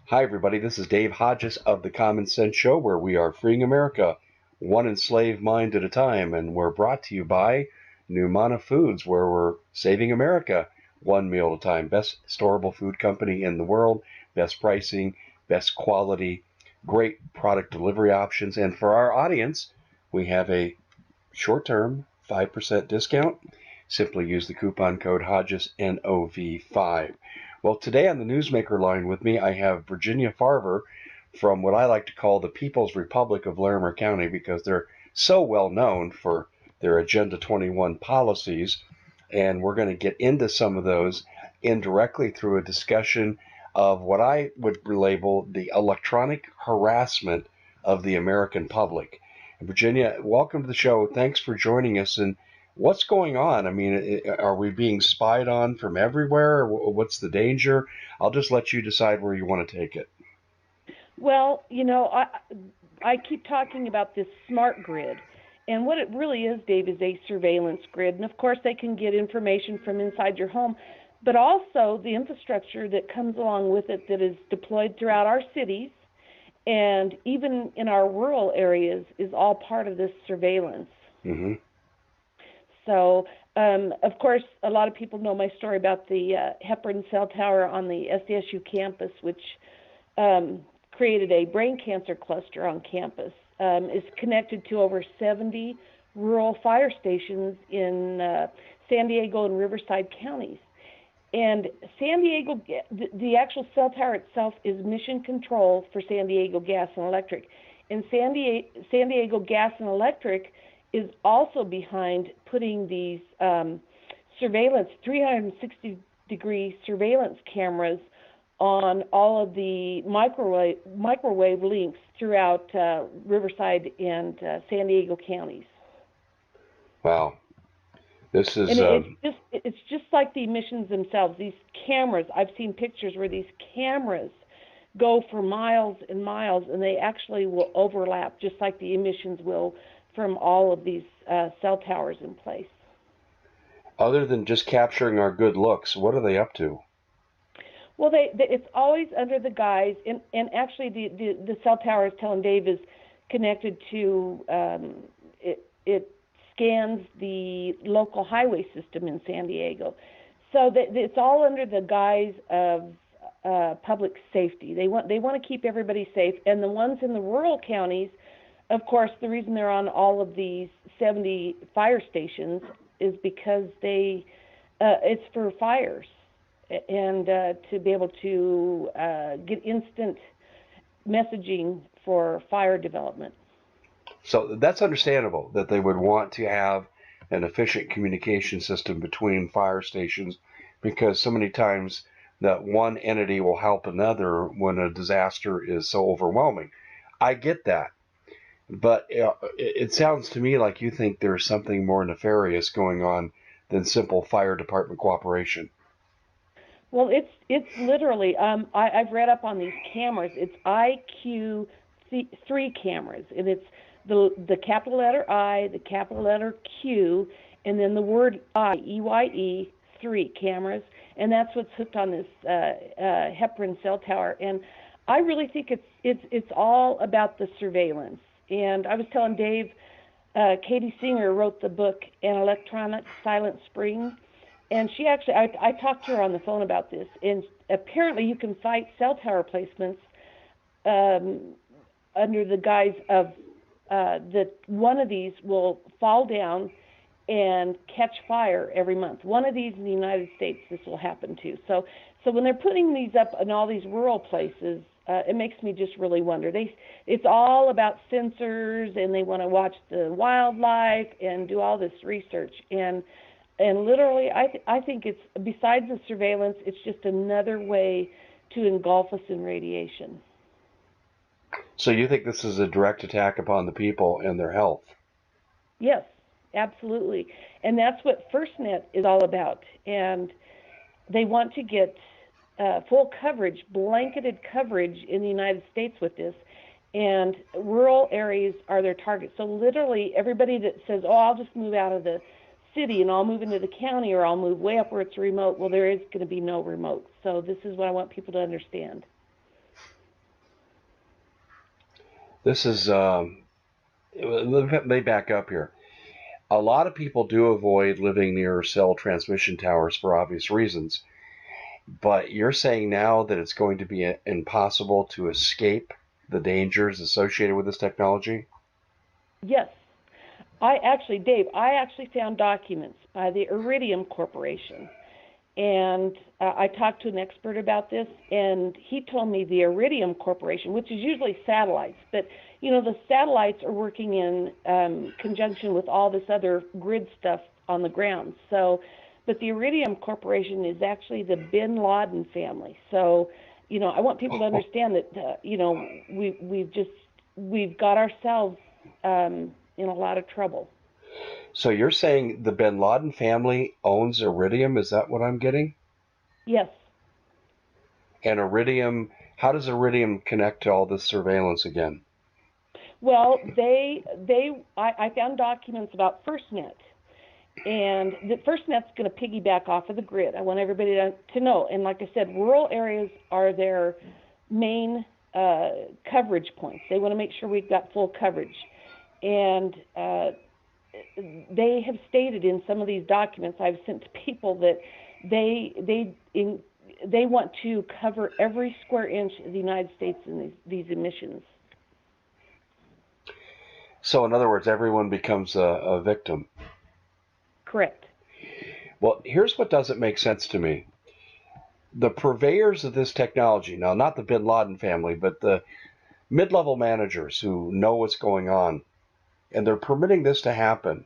Hi, everybody. This is Dave Hodges of the Common Sense Show, where we are freeing America one enslaved mind at a time. And we're brought to you by Numana Foods, where we're saving America one meal at a time. Best storable food company in the world, best pricing, best quality, great product delivery options. And for our audience, we have a short-term 5% discount. Simply use the coupon code Hodges NOV5. Well, today on the Newsmaker line with me, I have Virginia Farver from what I like to call the People's Republic of Larimer County because they're so well known for their Agenda 21 policies. And we're going to get into some of those indirectly through a discussion of what I would label the electronic harassment of the American public. Virginia, welcome to the show. Thanks for joining us. And what's going on? I mean, are we being spied on from everywhere? What's the danger? I'll just let you decide where you want to take it. Well, I keep talking about this smart grid. And what it really is, Dave, is a surveillance grid. And of course, they can get information from inside your home, but also the infrastructure that comes along with it that is deployed throughout our cities and even in our rural areas is all part of this surveillance. Mm-hmm. So, of course, a lot of people know my story about the heparin cell tower on the SDSU campus, which created a brain cancer cluster on campus. Is connected to over 70 rural fire stations in San Diego and Riverside counties. And San Diego, the actual cell tower itself is mission control for San Diego Gas and Electric. And San Diego Gas and Electric is also behind putting these surveillance, 360-degree surveillance cameras on all of the microwave links throughout Riverside and San Diego counties. Wow. This is And it's just like the emissions themselves. These cameras, I've seen pictures where these cameras go for miles and miles, and they actually will overlap, just like the emissions will from all of these cell towers in place. other than just capturing our good looks. What are they up to? Well, it's always under the guise, and actually the cell tower, as telling Dave, is connected to it scans the local highway system in San Diego, so that it's all under the guise of public safety. They want to keep everybody safe, and the ones in the rural counties, of course, the reason they're on all of these 70 fire stations is because it's for fires and to be able to get instant messaging for fire development. So that's understandable that they would want to have an efficient communication system between fire stations because so many times that one entity will help another when a disaster is so overwhelming. I get that. But it sounds to me like you think there's something more nefarious going on than simple fire department cooperation. Well, it's literally. I've read up on these cameras. It's IQ3 cameras, and it's the capital letter I, the capital letter Q, and then the word I, EYE, 3 cameras, and that's what's hooked on this heparin cell tower. And I really think it's all about the surveillance. And I was telling Dave, Katie Singer wrote the book An Electronic Silent Spring, and she actually, I talked to her on the phone about this, and apparently you can fight cell tower placements under the guise of that one of these will fall down and catch fire every month. One of these in the United States, this will happen to. So when they're putting these up in all these rural places, it makes me just really wonder. It's all about sensors, and they want to watch the wildlife and do all this research. And literally, I think it's, besides the surveillance, it's just another way to engulf us in radiation. So you think this is a direct attack upon the people and their health? Yes, absolutely. And that's what FirstNet is all about. And they want to get full coverage, blanketed coverage in the United States with this. And rural areas are their target. So literally, everybody that says, "Oh, I'll just move out of the city and I'll move into the county, or I'll move way up where it's remote," well, there is going to be no remote. So this is what I want people to understand. This is, let me back up here. A lot of people do avoid living near cell transmission towers for obvious reasons, but you're saying now that it's going to be impossible to escape the dangers associated with this technology? Yes. Dave, I actually found documents by the Iridium Corporation. And I talked to an expert about this, and he told me the Iridium Corporation, which is usually satellites, but the satellites are working in conjunction with all this other grid stuff on the ground. So, but the Iridium Corporation is actually the Bin Laden family. So, I want people to understand that we've got ourselves in a lot of trouble. So you're saying the Bin Laden family owns Iridium? Is that what I'm getting? Yes. And Iridium, how does Iridium connect to all this surveillance again? Well, I found documents about FirstNet, and the FirstNet's going to piggyback off of the grid. I want everybody to know. And like I said, rural areas are their main coverage points. They want to make sure we've got full coverage, and they have stated in some of these documents I've sent to people that they want to cover every square inch of the United States in these emissions. So, in other words, everyone becomes a victim. Correct. Well, here's what doesn't make sense to me. The purveyors of this technology, now not the Bin Laden family, but the mid-level managers who know what's going on, and they're permitting this to happen.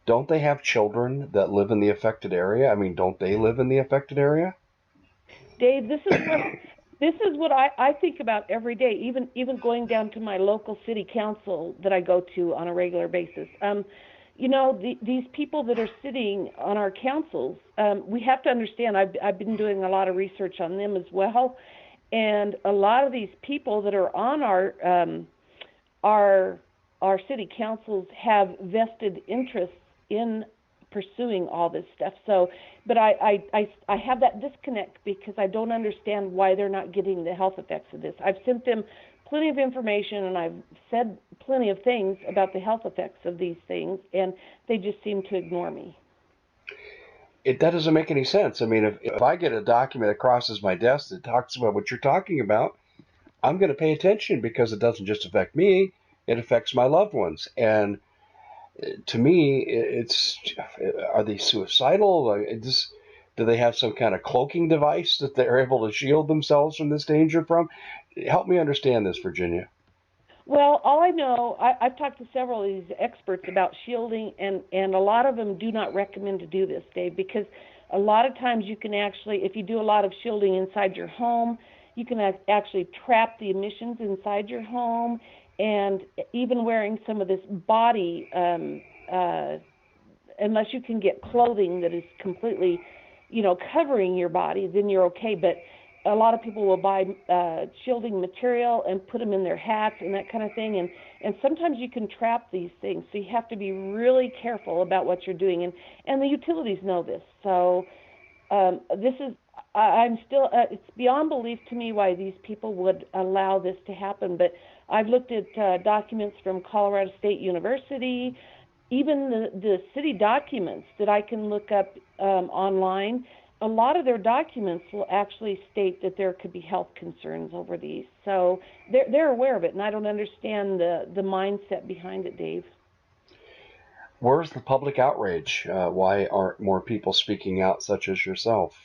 Don't they have children that live in the affected area? I mean, don't they live in the affected area? Dave, this is what I think about every day, even going down to my local city council that I go to on a regular basis. These people that are sitting on our councils, we have to understand. I've been doing a lot of research on them as well, and a lot of these people that are on our city councils have vested interests in pursuing all this stuff. So, but I have that disconnect because I don't understand why they're not getting the health effects of this. I've sent them plenty of information and I've said plenty of things about the health effects of these things, and they just seem to ignore me. That doesn't make any sense. I mean, if I get a document that crosses my desk that talks about what you're talking about, I'm going to pay attention because it doesn't just affect me, it affects my loved ones. And to me, it's are they suicidal? Do they have some kind of cloaking device that they're able to shield themselves from this danger from? Help me understand this, Virginia. Well, all I know, I've talked to several of these experts about shielding, and a lot of them do not recommend to do this, Dave, because a lot of times you can actually, if you do a lot of shielding inside your home, you can actually trap the emissions inside your home, and even wearing some of this body, unless you can get clothing that is completely, covering your body, then you're okay. But a lot of people will buy shielding material and put them in their hats and that kind of thing, and sometimes you can trap these things, so you have to be really careful about what you're doing, and the utilities know this. So this is I'm still it's beyond belief to me why these people would allow this to happen. But I've looked at documents from Colorado State University, even the city documents that I can look up online. A lot of their documents will actually state that there could be health concerns over these. So they're aware of it, and I don't understand the mindset behind it, Dave. Where's the public outrage? Why aren't more people speaking out, such as yourself?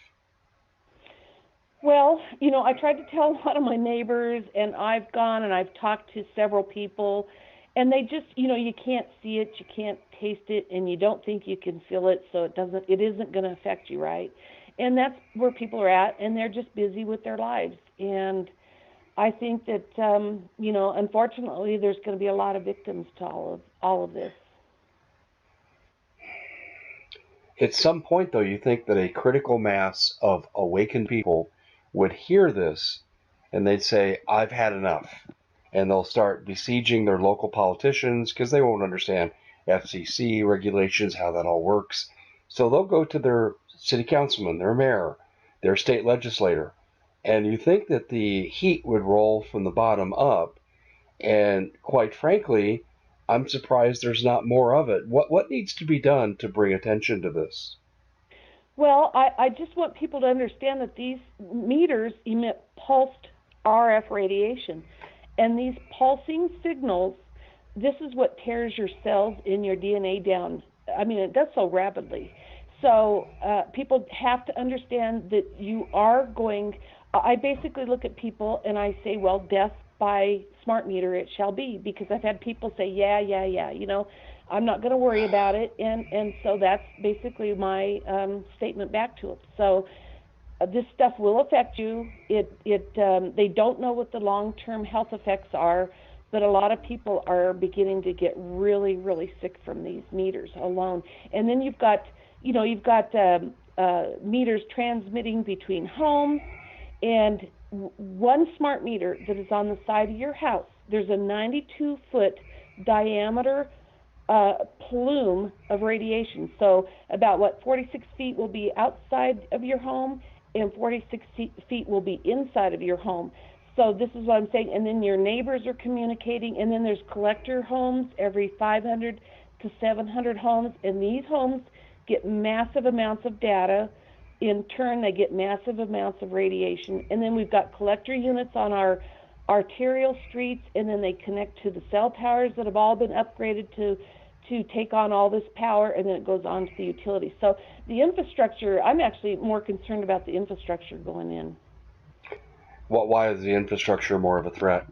Well, I tried to tell a lot of my neighbors, and I've gone and I've talked to several people, and they just, you can't see it, you can't taste it, and you don't think you can feel it, so it isn't going to affect you, right? And that's where people are at, and they're just busy with their lives. And I think that, unfortunately, there's going to be a lot of victims to all of this. At some point, though, you think that a critical mass of awakened people would hear this and they'd say, I've had enough. And they'll start besieging their local politicians because they won't understand FCC regulations, how that all works. So they'll go to their city councilman, their mayor, their state legislator. And you think that the heat would roll from the bottom up And quite frankly, I'm surprised there's not more of it. What needs to be done to bring attention to this? Well, I just want people to understand that these meters emit pulsed RF radiation. And these pulsing signals, this is what tears your cells in your DNA down. I mean, it does so rapidly. So people have to understand that you are going. I basically look at people and I say, well, death by smart meter it shall be, because I've had people say, yeah, yeah, yeah, I'm not going to worry about it, and so that's basically my statement back to them. So this stuff will affect you. They don't know what the long-term health effects are, but a lot of people are beginning to get really, really sick from these meters alone. And then you've got meters transmitting between homes, and one smart meter that is on the side of your house. There's a 92-foot diameter plume of radiation. So about 46 feet will be outside of your home, and 46 feet will be inside of your home. So this is what I'm saying. And then your neighbors are communicating, and then there's collector homes every 500 to 700 homes, and these homes get massive amounts of data. In turn, they get massive amounts of radiation. And then we've got collector units on our arterial streets, and then they connect to the cell towers that have all been upgraded to take on all this power, and then it goes on to the utilities. So the infrastructure, I'm actually more concerned about the infrastructure going in. Why is the infrastructure more of a threat?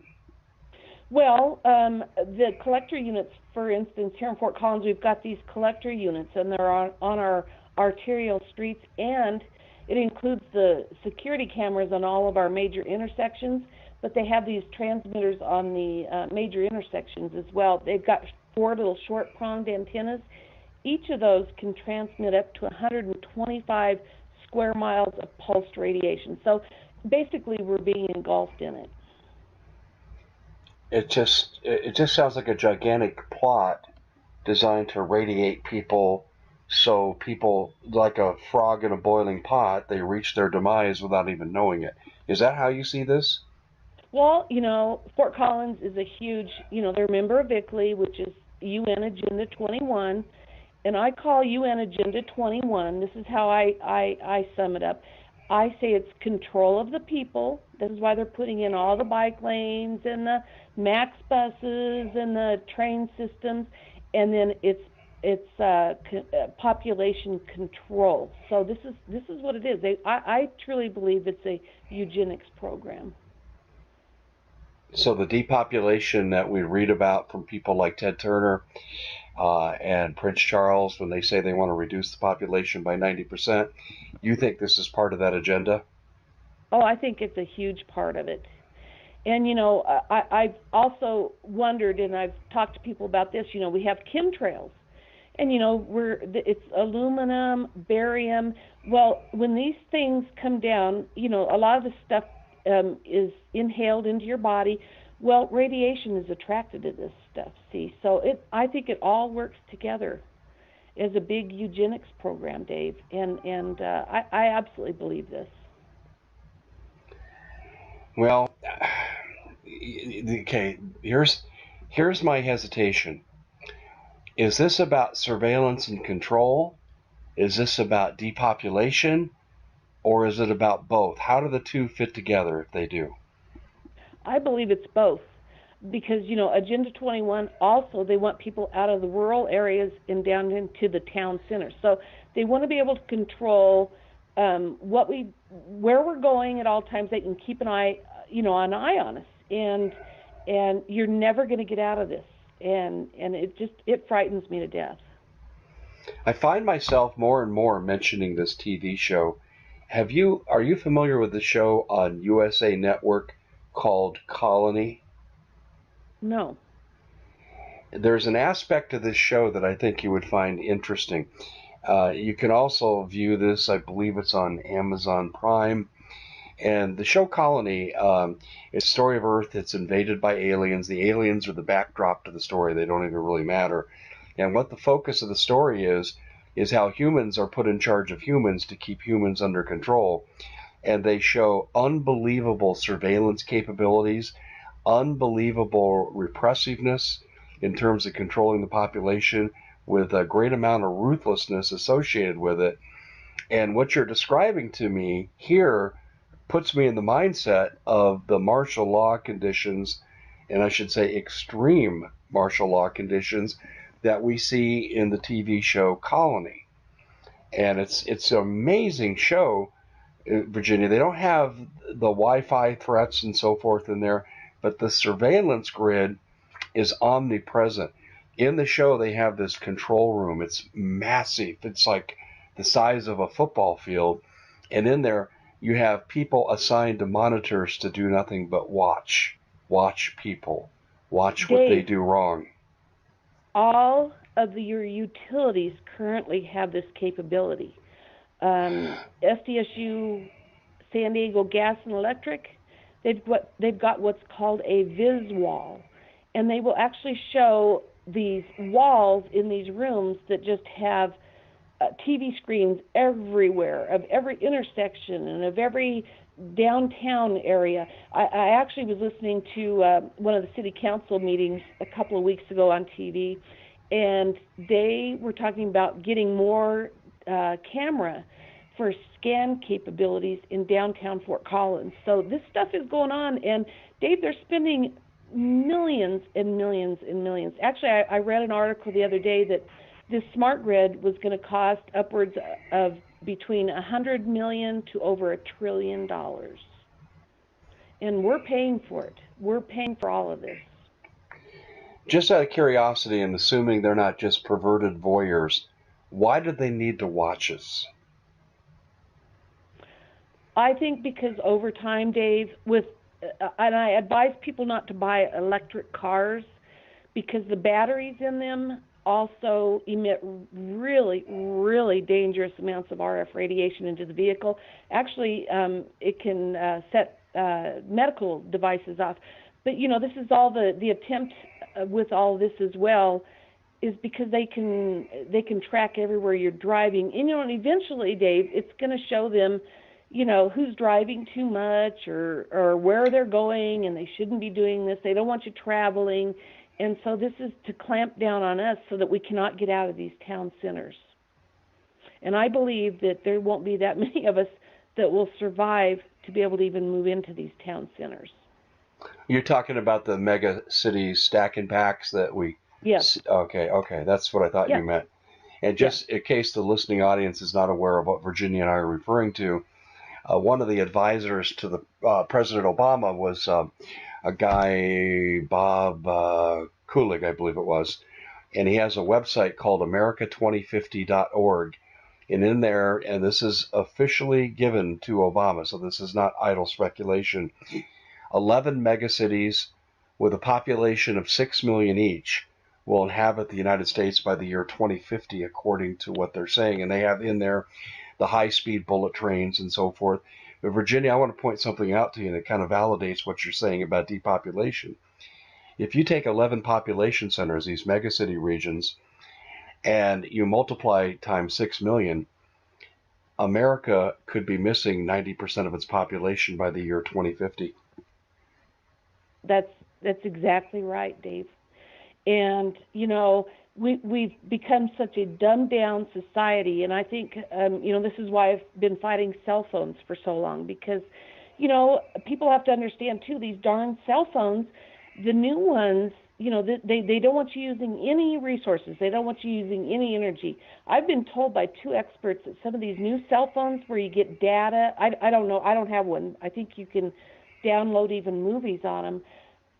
Well, the collector units, for instance, here in Fort Collins, we've got these collector units, and they're on our arterial streets, and it includes the security cameras on all of our major intersections, but they have these transmitters on the major intersections as well. They've got 4 little short-pronged antennas. Each of those can transmit up to 125 square miles of pulsed radiation. So basically, we're being engulfed in it. It just sounds like a gigantic plot designed to radiate people, so people, like a frog in a boiling pot, they reach their demise without even knowing it. Is that how you see this? Well, Fort Collins is a huge, they're a member of ICLEI, which is UN Agenda 21, and I call UN Agenda 21. This is how I sum it up. I say it's control of the people. This is why they're putting in all the bike lanes and the MAX buses and the train systems, and then it's population control. So this is what it is. I truly believe it's a eugenics program. So the depopulation that we read about from people like Ted Turner and Prince Charles, when they say they want to reduce the population by 90%, you think this is part of that agenda? Oh, I think it's a huge part of it. And I've also wondered, and I've talked to people about this. We have chemtrails, and it's aluminum, barium. Well, when these things come down, a lot of the stuff is inhaled into your body. Well, radiation is attracted to this stuff. See, so I think it all works together as a big eugenics program, Dave, and I absolutely believe this. Well, okay, here's my hesitation. Is this about surveillance and control? Is this about depopulation? Or is it about both? How do the two fit together if they do? I believe it's both, because Agenda 21 also, they want people out of the rural areas and down into the town centers. So they want to be able to control where we're going at all times. They can keep an eye on us, and you're never going to get out of this. And it frightens me to death. I find myself more and more mentioning this TV show. Are you familiar with the show on USA Network called Colony? No. There's an aspect to this show that I think you would find interesting. You can also view this, I believe it's on Amazon Prime. And the show Colony is a story of Earth that's invaded by aliens. The aliens are the backdrop to the story. They don't even really matter. And what the focus of the story is how humans are put in charge of humans to keep humans under control. And they show unbelievable surveillance capabilities. unbelievable repressiveness in terms of controlling the population, with a great amount of ruthlessness associated with it. And what you're describing to me here puts me in the mindset of the martial law conditions, and I should say extreme martial law conditions, that we see in the TV show Colony. And it's an amazing show, Virginia. They don't have the Wi-Fi threats and so forth in there, but the surveillance grid is omnipresent. In the show, they have this control room. It's massive. It's like the size of a football field. And in there, you have people assigned to monitors to do nothing but watch people, watch what they Dave, do wrong. all of your utilities currently have this capability. SDSU, San Diego Gas and Electric, they've got what's called a vis wall, and they will actually show these walls in these rooms that just have TV screens everywhere, of every intersection and of every downtown area. I actually was listening to one of the city council meetings a couple of weeks ago on TV, and they were talking about getting more camera for scan capabilities in downtown Fort Collins. So this stuff is going on, and Dave, they're spending millions and millions and millions. Actually, I read an article the other day that this smart grid was going to cost upwards of between $100 million to over $1 trillion, and we're paying for it. We're paying for all of this. Just out of curiosity, and assuming they're not just perverted voyeurs, why do they need to watch us? I think because over time, Dave, and I advise people not to buy electric cars because the batteries in them also emit really, really dangerous amounts of RF radiation into the vehicle. Actually, it can set medical devices off. But this is all the attempt with all this as well, is because they can track everywhere you're driving. And eventually, Dave, it's going to show them who's driving too much or where they're going, and they shouldn't be doing this. They don't want you traveling. And so this is to clamp down on us so that we cannot get out of these town centers. And I believe that there won't be that many of us that will survive to be able to even move into these town centers. You're talking about the mega city stack and packs that we... Yes. Okay. That's what I thought you meant. And just in case the listening audience is not aware of what Virginia and I are referring to, one of the advisors to the President Obama was a guy, Bob Kulig, I believe it was, and he has a website called America2050.org. And in there, and this is officially given to Obama, so this is not idle speculation, 11 megacities with a population of 6 million each will inhabit the United States by the year 2050, according to what they're saying. And they have in there the high-speed bullet trains and so forth. But Virginia, I want to point something out to you, and it kind of validates what you're saying about depopulation. If you take 11 population centers, these megacity regions, and you multiply times 6 million, America could be missing 90% of its population by the year 2050. That's exactly right, Dave. And we've become such a dumbed down society, and I think this is why I've been fighting cell phones for so long, because people have to understand too, these darn cell phones, the new ones, they don't want you using any resources. They don't want you using any energy. I've been told by two experts that some of these new cell phones where you get data, I don't know, I don't have one. I think you can download even movies on them.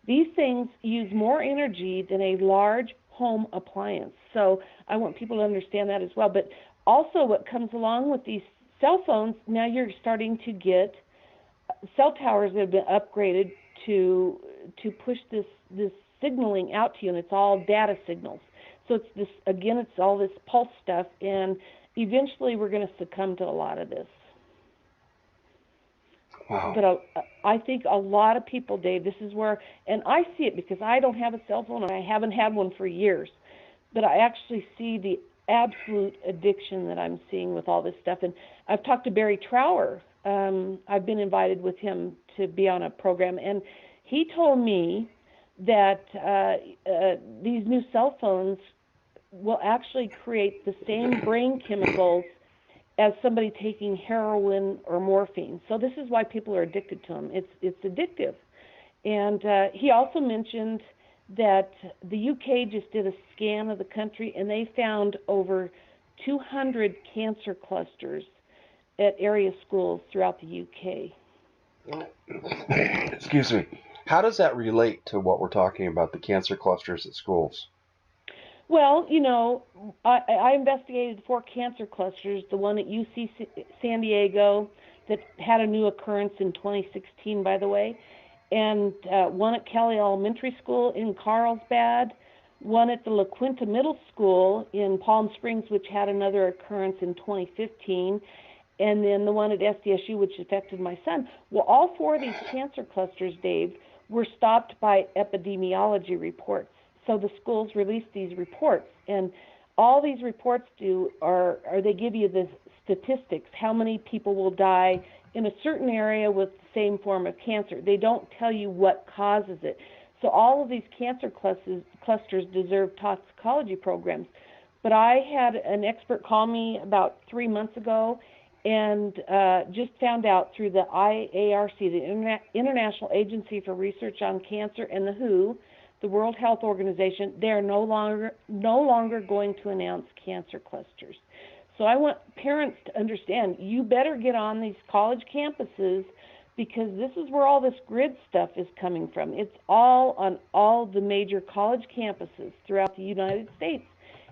These things use more energy than a large home appliance. So I want people to understand that as well. But also what comes along with these cell phones, now you're starting to get cell towers that have been upgraded to push this signaling out to you, and it's all data signals. So it's all this pulse stuff, and eventually we're going to succumb to a lot of this. Wow. But I think a lot of people, Dave, this is where, and I see it because I don't have a cell phone and I haven't had one for years, but I actually see the absolute addiction that I'm seeing with all this stuff. And I've talked to Barry Trower. I've been invited with him to be on a program, and He told me that these new cell phones will actually create the same brain chemicals as somebody taking heroin or morphine. So this is why people are addicted to them. It's addictive. And he also mentioned that the UK just did a scan of the country, and they found over 200 cancer clusters at area schools throughout the UK. Excuse me. How does that relate to what we're talking about, the cancer clusters at schools? Well, I investigated 4 cancer clusters, the one at UC San Diego that had a new occurrence in 2016, by the way, and one at Kelly Elementary School in Carlsbad, one at the La Quinta Middle School in Palm Springs, which had another occurrence in 2015, and then the one at SDSU, which affected my son. Well, all 4 of these cancer clusters, Dave, were stopped by epidemiology reports. So the schools release these reports, and all these reports do are they give you the statistics, how many people will die in a certain area with the same form of cancer. They don't tell you what causes it. So all of these cancer clusters deserve toxicology programs. But I had an expert call me about 3 months ago and just found out through the IARC, the International Agency for Research on Cancer, and the WHO, the World Health Organization, they are no longer going to announce cancer clusters. So I want parents to understand, you better get on these college campuses, because this is where all this grid stuff is coming from. It's all on all the major college campuses throughout the United States.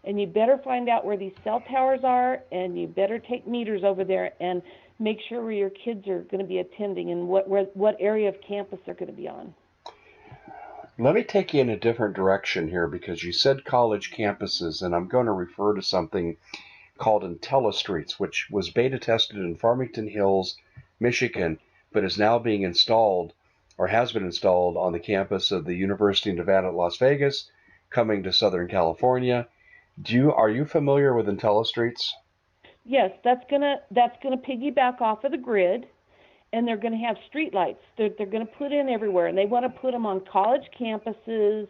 And you better find out where these cell towers are, and you better take meters over there and make sure where your kids are going to be attending and what area of campus they're going to be on. Let me take you in a different direction here, because you said college campuses, and I'm going to refer to something called IntelliStreets, which was beta tested in Farmington Hills, Michigan, but is now being installed, or has been installed, on the campus of the University of Nevada at Las Vegas, coming to Southern California. Are you familiar with IntelliStreets? Yes, that's gonna piggyback off of the grid, and they're going to have street lights. They're going to put in everywhere, and they want to put them on college campuses,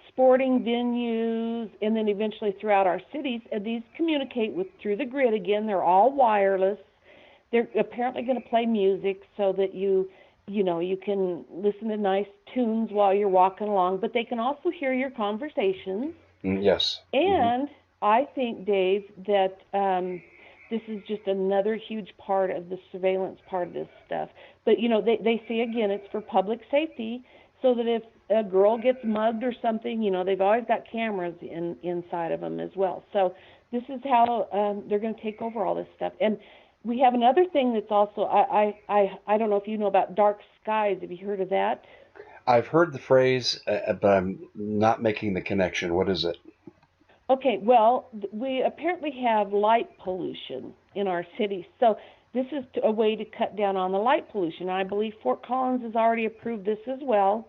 sporting venues, and then eventually throughout our cities. And these communicate through the grid. Again, they're all wireless. They're apparently going to play music so that you can listen to nice tunes while you're walking along, but they can also hear your conversations. Yes. And I think, Dave, that this is just another huge part of the surveillance part of this stuff. But, they say, again, it's for public safety, so that if a girl gets mugged or something, they've always got cameras inside of them as well. So this is how they're going to take over all this stuff. And we have another thing that's also, I don't know if you know about dark skies. Have you heard of that? I've heard the phrase, but I'm not making the connection. What is it? Okay, well, we apparently have light pollution in our city. So this is a way to cut down on the light pollution. I believe Fort Collins has already approved this as well.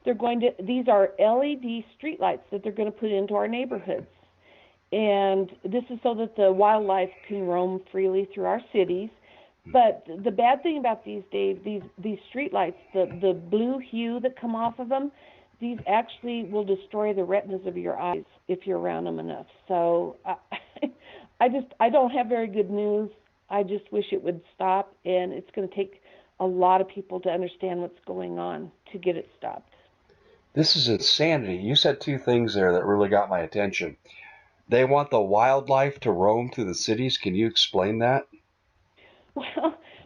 These are LED streetlights that they're going to put into our neighborhoods. And this is so that the wildlife can roam freely through our cities. But the bad thing about these, Dave, these streetlights, the blue hue that come off of them, these actually will destroy the retinas of your eyes if you're around them enough. So I don't have very good news. I just wish it would stop, and it's going to take a lot of people to understand what's going on to get it stopped. This is insanity. You said 2 things there that really got my attention. They want the wildlife to roam through the cities. Can you explain that?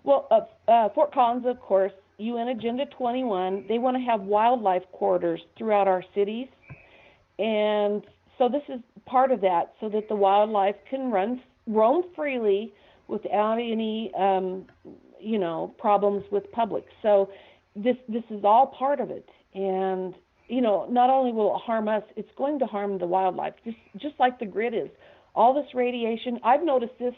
Well, Fort Collins, of course, UN Agenda 21, they want to have wildlife corridors throughout our cities. And so this is part of that, so that the wildlife can roam freely without any, problems with public. So this is all part of it. And, not only will it harm us, it's going to harm the wildlife, just like the grid is. All this radiation, I've noticed this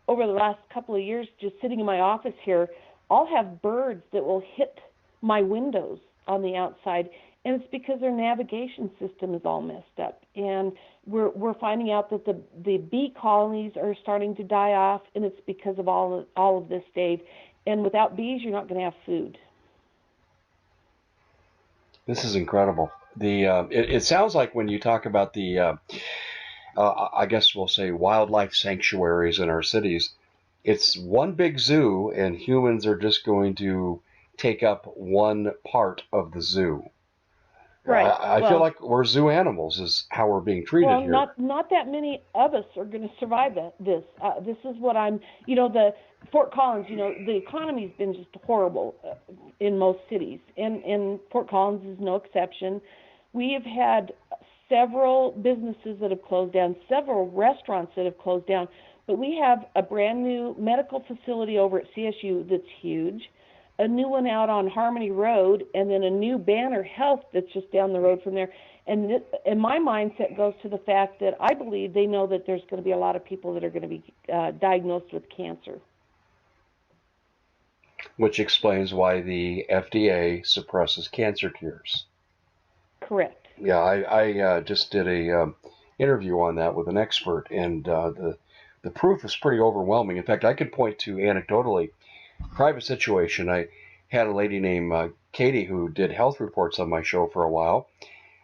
over the last couple of years, just sitting in my office here. I'll have birds that will hit my windows on the outside, and it's because their navigation system is all messed up. And we're finding out that the bee colonies are starting to die off, and it's because of all of this, Dave. And without bees, you're not going to have food. This is incredible. It sounds like when you talk about I guess we'll say wildlife sanctuaries in our cities, it's one big zoo, and humans are just going to take up one part of the zoo. Right. I feel like we're zoo animals, is how we're being treated Well, here. not that many of us are going to survive this. This is what I'm. The Fort Collins. The economy's been just horrible in most cities, and Fort Collins is no exception. We have had several businesses that have closed down, several restaurants that have closed down, but we have a brand new medical facility over at CSU that's huge, a new one out on Harmony Road, and then a new Banner Health that's just down the road from there. And my mindset goes to the fact that I believe they know that there's going to be a lot of people that are going to be diagnosed with cancer. Which explains why the FDA suppresses cancer cures. Correct. Yeah, I just did a interview on that with an expert, and the proof is pretty overwhelming. In fact, I could point to anecdotally private situation. I had a lady named Katie who did health reports on my show for a while,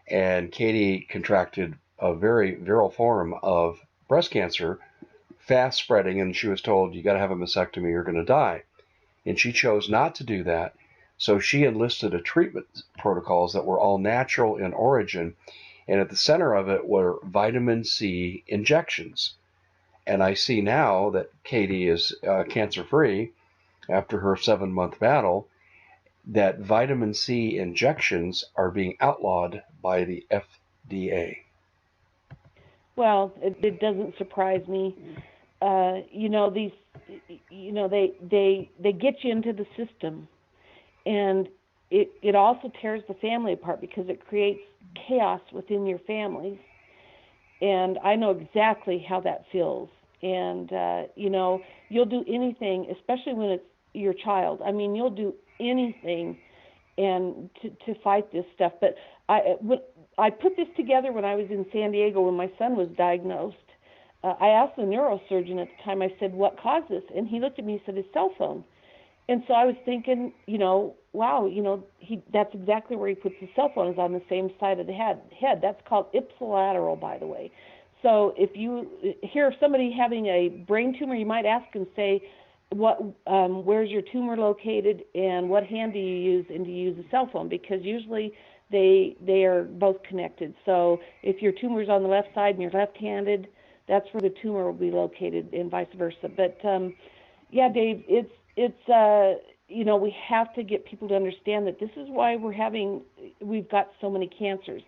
and Katie contracted a very virile form of breast cancer, fast spreading, and she was told, you got to have a mastectomy, you're going to die. And she chose not to do that. So she enlisted a treatment protocols that were all natural in origin, and at the center of it were vitamin C injections. And I see now that Katie is cancer free after her 7 month battle, that vitamin C injections are being outlawed by the FDA. Well, it doesn't surprise me. These, they get you into the system, and it also tears the family apart because it creates chaos within your families. And I know exactly how that feels. And you'll do anything, especially when it's your child. I mean, you'll do anything and to fight this stuff. But I put this together when I was in San Diego when my son was diagnosed. I asked the neurosurgeon at the time. I said, "What caused this?" And he looked at me and said, "His cell phone." And so I was thinking, wow, that's exactly where he puts his cell phone, is on the same side of the head. That's called ipsilateral, by the way. So if you hear of somebody having a brain tumor, you might ask and say, where's your tumor located, and what hand do you use, and do you use a cell phone? Because usually they are both connected. So if your tumor's on the left side and you're left-handed, that's where the tumor will be located, and vice versa. But yeah, Dave, we have to get people to understand that this is why we've got so many cancers.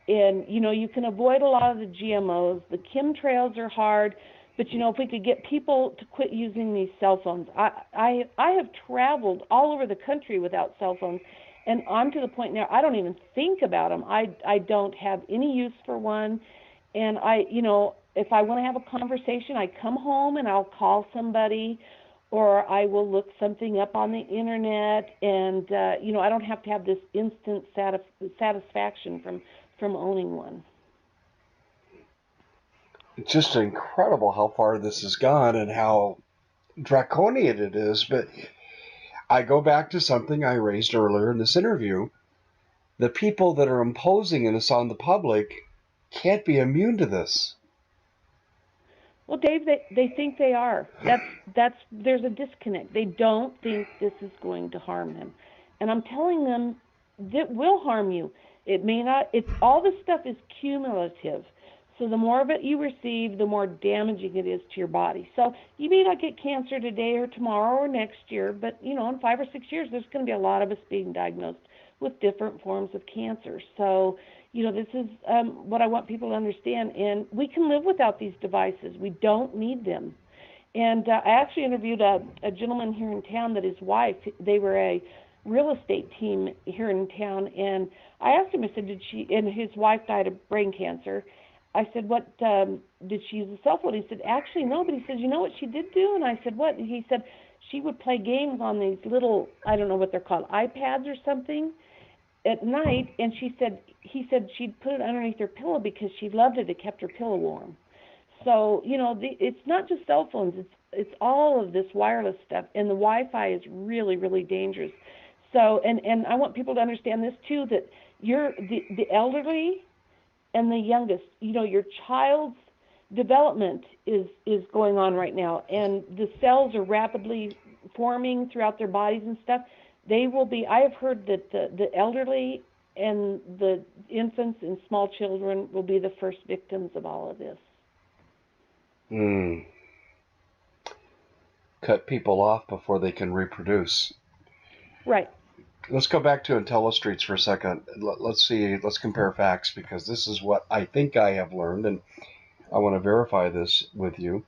And you can avoid a lot of the GMOs. The chemtrails are hard, but if we could get people to quit using these cell phones. I have traveled all over the country without cell phones, and I'm to the point now I don't even think about them. I don't have any use for one, and if I want to have a conversation, I come home and I'll call somebody, or I will look something up on the internet, and I don't have to have this instant satisfaction from owning one. It's just incredible how far this has gone and how draconian it is. But I go back to something I raised earlier in this interview. The people that are imposing this on the public can't be immune to this. Well, Dave, they think they are. That's there's a disconnect. They don't think this is going to harm them, and I'm telling them that will harm you. It may not. It's all this stuff is cumulative. So the more of it you receive, the more damaging it is to your body. So you may not get cancer today or tomorrow or next year, but in 5 or 6 years, there's going to be a lot of us being diagnosed with different forms of cancer. So this is what I want people to understand. And we can live without these devices. We don't need them. And I actually interviewed a gentleman here in town that his wife, they were a real estate team here in town. And I asked him, I said, and his wife died of brain cancer. I said, what, did she use a cell phone? He said, actually, no. But he says, you know what she did do? And I said, what? And he said, she would play games on these little, I don't know what they're called, iPads or something at night, and he said she'd put it underneath her pillow because she loved it. It kept her pillow warm. So it's not just cell phones. It's all of this wireless stuff, and the Wi-Fi is really, really dangerous. So, and I want people to understand this too, that the elderly and the youngest, your child's development is going on right now, and the cells are rapidly forming throughout their bodies and stuff. They will be. I have heard that the elderly and the infants and small children will be the first victims of all of this. Mm. Cut people off before they can reproduce. Right. Let's go back to IntelliStreets for a second. Let's see. Let's compare facts, because this is what I think I have learned, and I want to verify this with you.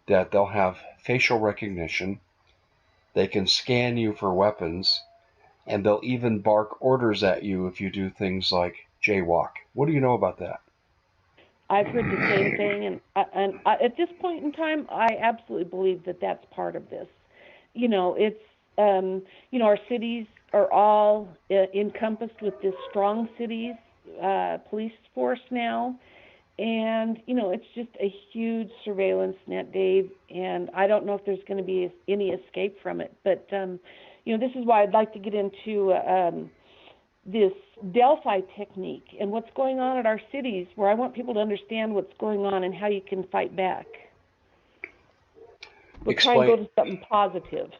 That they'll have facial recognition. They can scan you for weapons, and they'll even bark orders at you if you do things like jaywalk. What do you know about that? I've heard the same thing, and at this point in time, I absolutely believe that that's part of this. It's our cities are all encompassed with this strong cities police force now, and it's just a huge surveillance net, Dave. And I don't know if there's going to be any escape from it. But this is why I'd like to get into this Delphi technique and what's going on at our cities, where I want people to understand what's going on and how you can fight back. We'll try and go to something positive.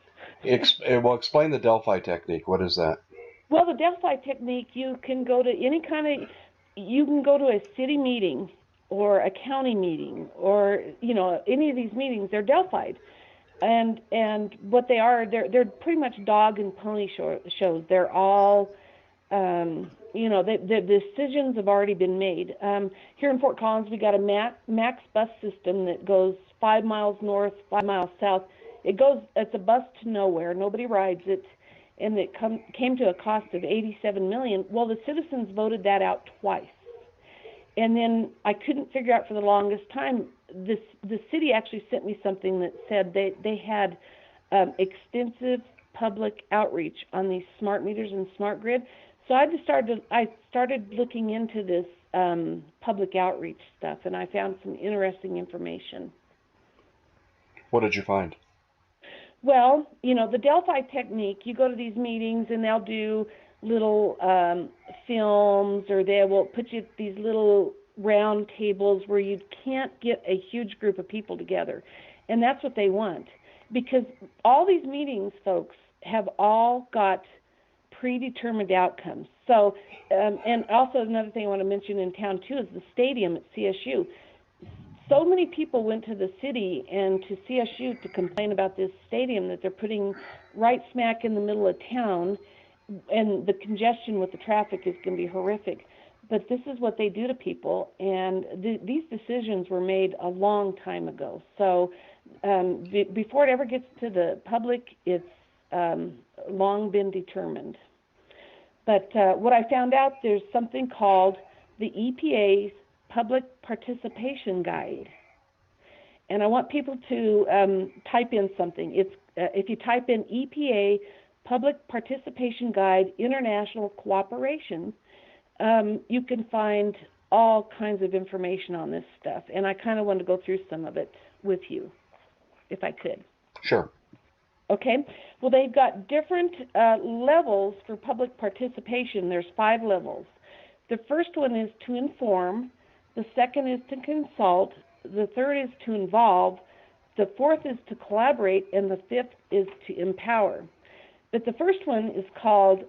Well, explain the Delphi technique. What is that? Well, the Delphi technique, you can go to you can go to a city meeting or a county meeting, or any of these meetings. They're Delphi'd, and what they are, they're pretty much dog and pony shows. They're all the decisions have already been made. Here in Fort Collins, we got a max bus system that goes 5 miles north, 5 miles south. It's a bus to nowhere. Nobody rides it, and it came to a cost of $87 million. Well, the citizens voted that out twice, and then I couldn't figure out for the longest time. The city actually sent me something that said they had extensive public outreach on these smart meters and smart grid. So I started looking into this public outreach stuff, and I found some interesting information. What did you find? Well, the Delphi technique, you go to these meetings and they'll do little films, or they will put you at these little round tables where you can't get a huge group of people together. And that's what they want, because all these meetings, folks, have all got predetermined outcomes. So, and also another thing I want to mention in town too is the stadium at CSU. So many people went to the city and to CSU to complain about this stadium that they're putting right smack in the middle of town, and the congestion with the traffic is going to be horrific. But this is what they do to people, and these decisions were made a long time ago. So before it ever gets to the public, it's long been determined. But what I found out, there's something called the EPA's Public Participation Guide. And I want people to type in something. It's if you type in EPA Public Participation Guide International Cooperation, you can find all kinds of information on this stuff. And I kind of want to go through some of it with you, if I could. Sure. Okay. Well, they've got different levels for public participation. There's 5 levels. The first one is to inform. The second is to consult. The third is to involve. The fourth is to collaborate. And the fifth is to empower. But the first one is called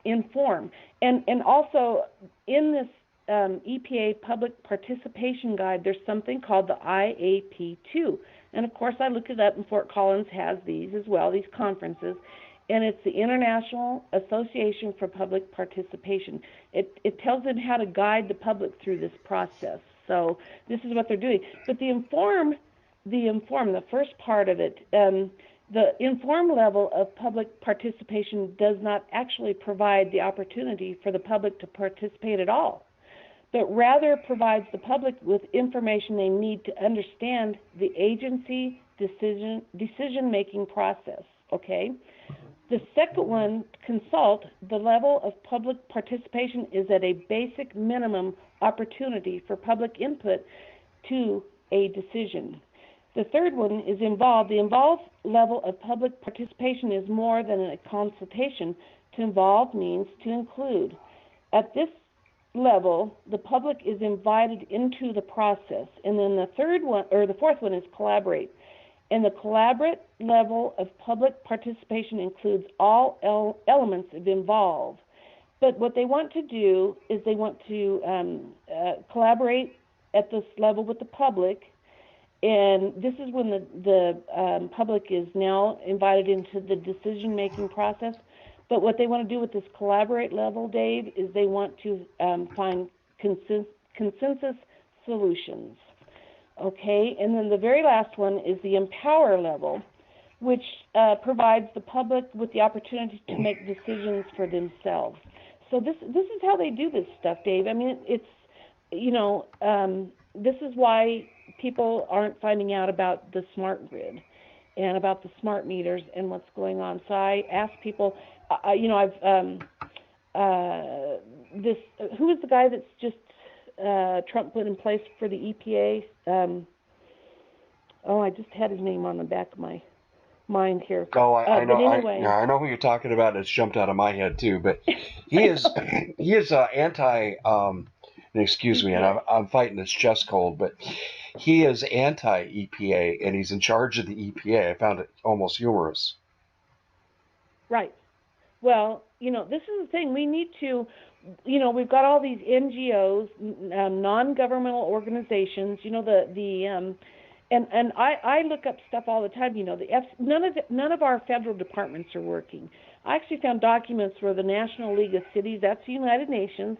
inform. And also in this EPA Public Participation Guide, there's something called the IAP2. And of course, I looked it up, and Fort Collins has these as well, these conferences. And it's the International Association for Public Participation. It tells them how to guide the public through this process. So this is what they're doing. But the inform, the first part of it, the inform level of public participation does not actually provide the opportunity for the public to participate at all, but rather provides the public with information they need to understand the agency decision-making process, okay? The second one, consult, the level of public participation is at a basic minimum opportunity for public input to a decision. The third one is involved. The involved level of public participation is more than a consultation. To involve means to include. At this level, the public is invited into the process. And then the fourth one is collaborate. And the collaborate level of public participation includes all elements of involve. But what they want to do is they want to collaborate at this level with the public, and this is when the public is now invited into the decision-making process. But what they want to do with this collaborate level, Dave, is they want to find consensus solutions. Okay, and then the very last one is the empower level, which provides the public with the opportunity to make decisions for themselves. So this is how they do this stuff, Dave. I mean, it's, this is why people aren't finding out about the smart grid and about the smart meters and what's going on. So I ask people, who is the guy that's just Trump put in place for the EPA? I just had his name on the back of my mind here. Oh, I know. Anyway. I know who you're talking about. It's jumped out of my head too. But he is anti. And excuse me, and I'm fighting this chest cold, but he is anti-EPA, and he's in charge of the EPA. I found it almost humorous. Right. Well, this is the thing. We need to, we've got all these NGOs, non-governmental organizations. And I look up stuff all the time. None of our federal departments are working. I actually found documents where the National League of Cities, that's the United Nations,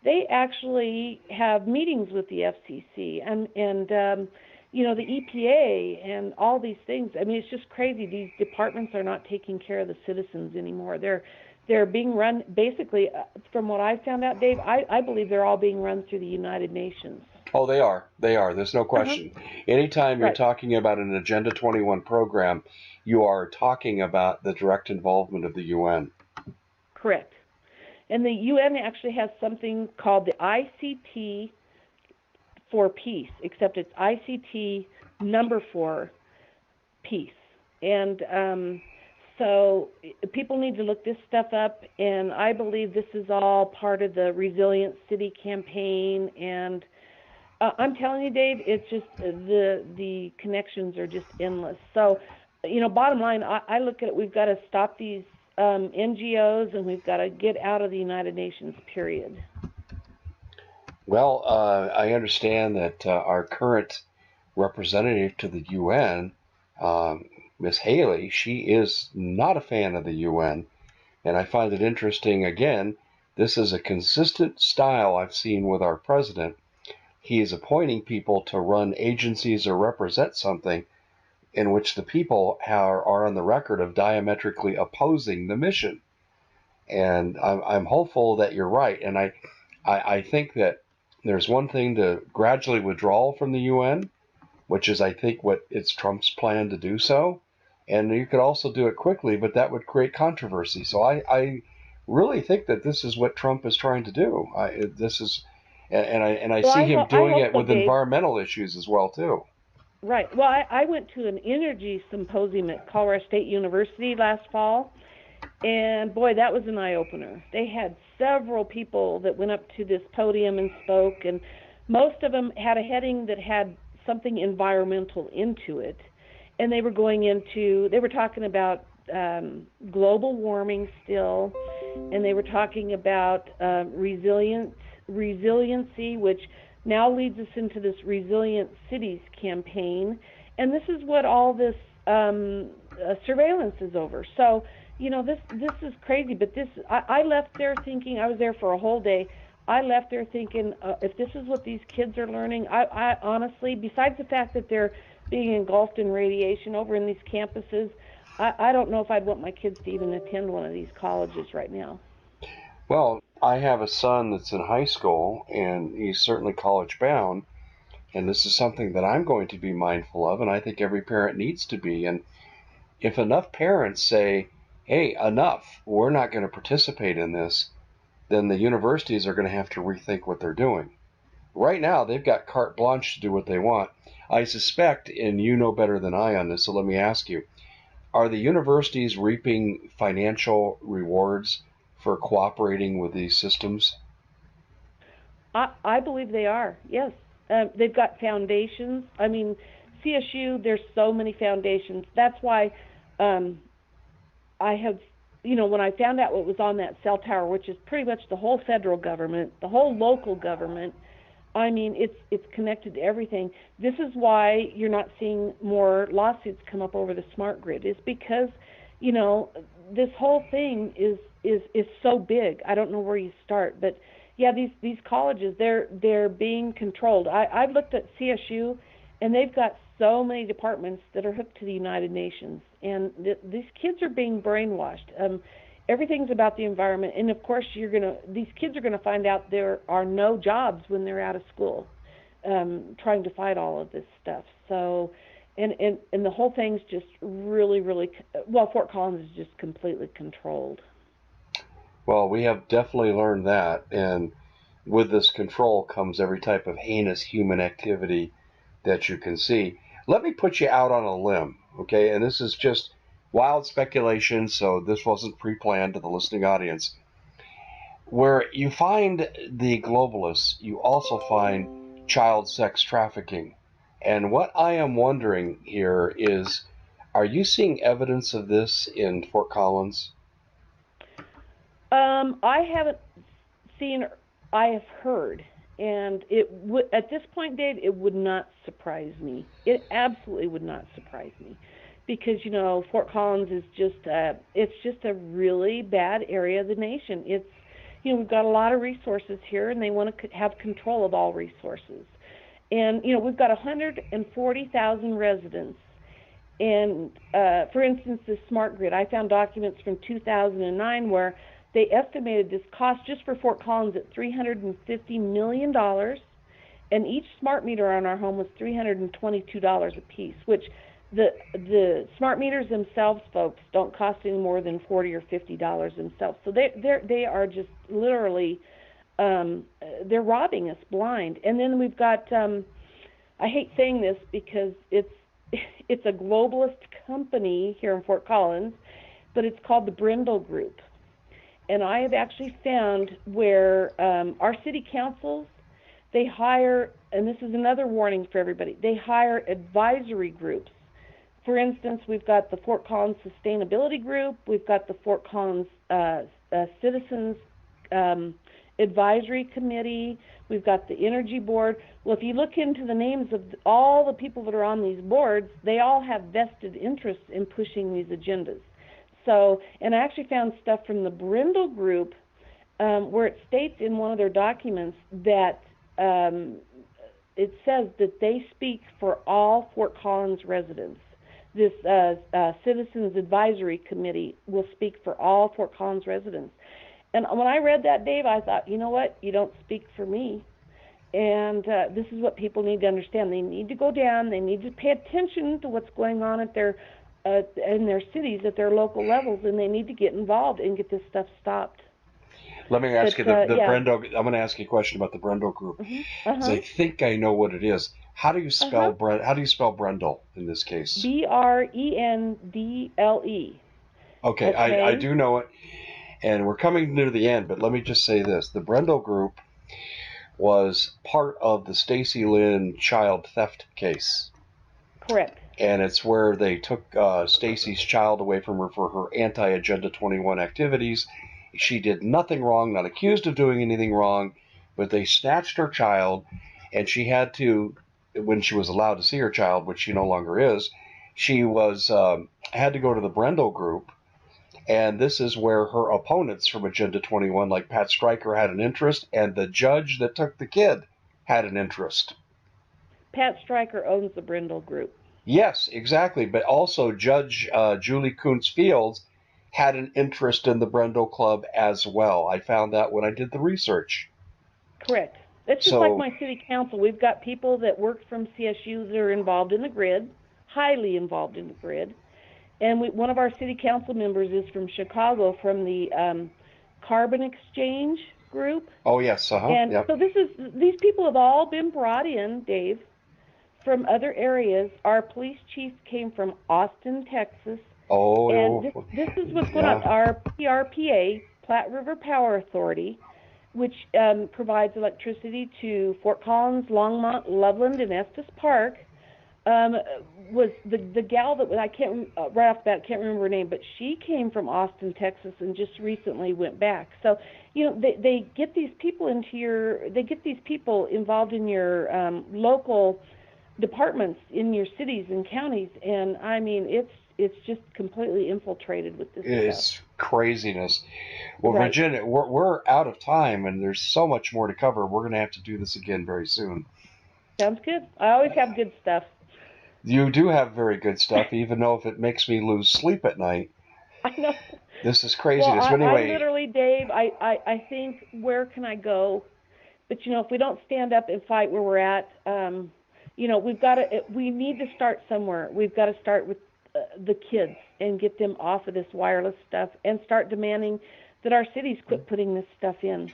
they actually have meetings with the FCC and the EPA and all these things. I mean, it's just crazy. These departments are not taking care of the citizens anymore. They're being run, basically, from what I found out, Dave, I believe they're all being run through the United Nations. Oh, they are. There's no question. Anytime you're talking about an Agenda 21 program, you are talking about the direct involvement of the UN. Correct. And the UN actually has something called the ICT for peace, except it's ICT number 4 peace. And so people need to look this stuff up, and I believe this is all part of the Resilient City campaign. And I'm telling you, Dave, it's just the connections are just endless. So, bottom line, I look at it, we've got to stop these NGOs, and we've got to get out of the United Nations, period. Well, I understand that our current representative to the UN, Miss Haley, she is not a fan of the UN, and I find it interesting. Again, this is a consistent style I've seen with our president. He is appointing people to run agencies or represent something in which the people are on the record of diametrically opposing the mission. And I'm hopeful that you're right. And I think that there's one thing to gradually withdraw from the UN, which is, I think, what it's Trump's plan to do so. And you could also do it quickly, but that would create controversy. So I really think that this is what Trump is trying to do. I see him doing it with environmental issues as well, too. Right. Well, I went to an energy symposium at Colorado State University last fall, and boy, that was an eye-opener. They had several people that went up to this podium and spoke, and most of them had a heading that had something environmental into it. And they were talking about global warming still, and they were talking about resiliency, which now leads us into this Resilient Cities campaign. And this is what all this surveillance is over. So, this is crazy. But I left there thinking, I was there for a whole day. I left there thinking, if this is what these kids are learning, I honestly, besides the fact that they're being engulfed in radiation over in these campuses, I don't know if I'd want my kids to even attend one of these colleges right now. Well, I have a son that's in high school, and he's certainly college bound, and this is something that I'm going to be mindful of, and I think every parent needs to be. And if enough parents say, hey, enough, we're not going to participate in this, then the universities are going to have to rethink what they're doing. Right now, they've got carte blanche to do what they want. I suspect, and you know better than I on this, so let me ask you, are the universities reaping financial rewards for cooperating with these systems? I believe they are. Yes, they've got foundations. I mean, CSU. There's so many foundations. That's why um, I have, when I found out what was on that cell tower, which is pretty much the whole federal government, the whole local government. I mean, it's connected to everything. This is why you're not seeing more lawsuits come up over the smart grid. Is because, you know, this whole thing is so big. I don't know where you start, but yeah, these colleges, they're being controlled. I've looked at CSU, and they've got so many departments that are hooked to the United Nations, and these kids are being brainwashed. Everything's about the environment, and of course these kids are gonna find out there are no jobs when they're out of school, trying to fight all of this stuff. So, and the whole thing's just really, well, Fort Collins is just completely controlled. Well, we have definitely learned that, and with this control comes every type of heinous human activity that you can see. Let me put you out on a limb, okay? And this is just wild speculation, so this wasn't pre planned to the listening audience. Where you find the globalists, you also find child sex trafficking. And what I am wondering here is, are you seeing evidence of this in Fort Collins? I haven't seen. I have heard, and it would at this point, Dave, it would not surprise me. It absolutely would not surprise me, because Fort Collins is just a really bad area of the nation. We've got a lot of resources here, and they want to have control of all resources. And we've got 140,000 residents. And for instance, the smart grid, I found documents from 2009 where they estimated this cost just for Fort Collins at $350 million, and each smart meter on our home was $322 a piece. Which the smart meters themselves, folks, don't cost any more than $40 or $50 themselves. So they are just literally they're robbing us blind. And then we've got I hate saying this because it's a globalist company here in Fort Collins, but it's called the Brindle Group. And I have actually found where our city councils, they hire, and this is another warning for everybody, they hire advisory groups. For instance, we've got the Fort Collins Sustainability Group, we've got the Fort Collins Citizens Advisory Committee, we've got the Energy Board. Well, if you look into the names of all the people that are on these boards, they all have vested interests in pushing these agendas. So, and I actually found stuff from the Brindle Group where it states in one of their documents that it says that they speak for all Fort Collins residents. This Citizens Advisory Committee will speak for all Fort Collins residents. And when I read that, Dave, I thought, you know what? You don't speak for me. And this is what people need to understand. They need to go down. They need to pay attention to what's going on at in their cities, at their local levels, and they need to get involved and get this stuff stopped. Let me ask But you the yeah. Brendo. I'm going to ask you a question about the Brendel group Mhm. because I Uh-huh. think I know what it is. How do you spell Uh-huh. How do you spell Brendel in this case? Brendle. Okay, I Okay. do know it, and we're coming near the end. But let me just say this: the Brendel group was part of the Stacy Lynn child theft case, Correct. and it's where they took Stacy's child away from her for her anti-Agenda 21 activities. She did nothing wrong, not accused of doing anything wrong, but they snatched her child, and she had to, when she was allowed to see her child, which she no longer is, she was had to go to the Brendel group, and this is where her opponents from Agenda 21, like Pat Stryker, had an interest, and the judge that took the kid had an interest. Pat Stryker owns the Brindle Group. Yes, exactly. But also, Judge Julie Kuntz Fields had an interest in the Brendel Club as well. I found that when I did the research. Correct. It's just like So, my city council. We've got people that work from CSU that are involved in the grid, highly involved in the grid. And one of our city council members is from Chicago, from the Carbon Exchange Group. oh yes, And yep. so these people have all been brought in, Dave, from other areas. Our police chief came from Austin, Texas, and Oh, this is what's going on. yeah. Our PRPA, Platte River Power Authority, which provides electricity to Fort Collins, Longmont, Loveland, and Estes Park, um, was the gal that I can't right off the bat, can't remember her name, but she came from Austin, Texas, and just recently went back. So they get these people they get these people involved in your local departments in your cities and counties, and I mean it's just completely infiltrated with this stuff. It's craziness. Well, Right. Virginia, we're out of time, and there's so much more to cover. We're going to have to do this again very soon. Sounds good. I always have good stuff. You do have very good stuff, even though if it makes me lose sleep at night. I know. This is Well, craziness. But I anyway, literally, Dave, I think, where can I go? But if we don't stand up and fight where we're at, we need to start somewhere. We've got to start with the kids and get them off of this wireless stuff and start demanding that our cities quit putting this stuff in.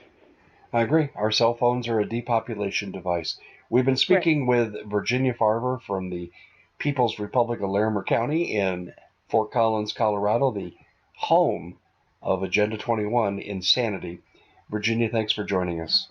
I agree. Our cell phones are a depopulation device. We've been Correct. speaking with Virginia Farver from the People's Republic of Larimer County in Fort Collins, Colorado, the home of Agenda 21 Insanity. Virginia, thanks for joining us.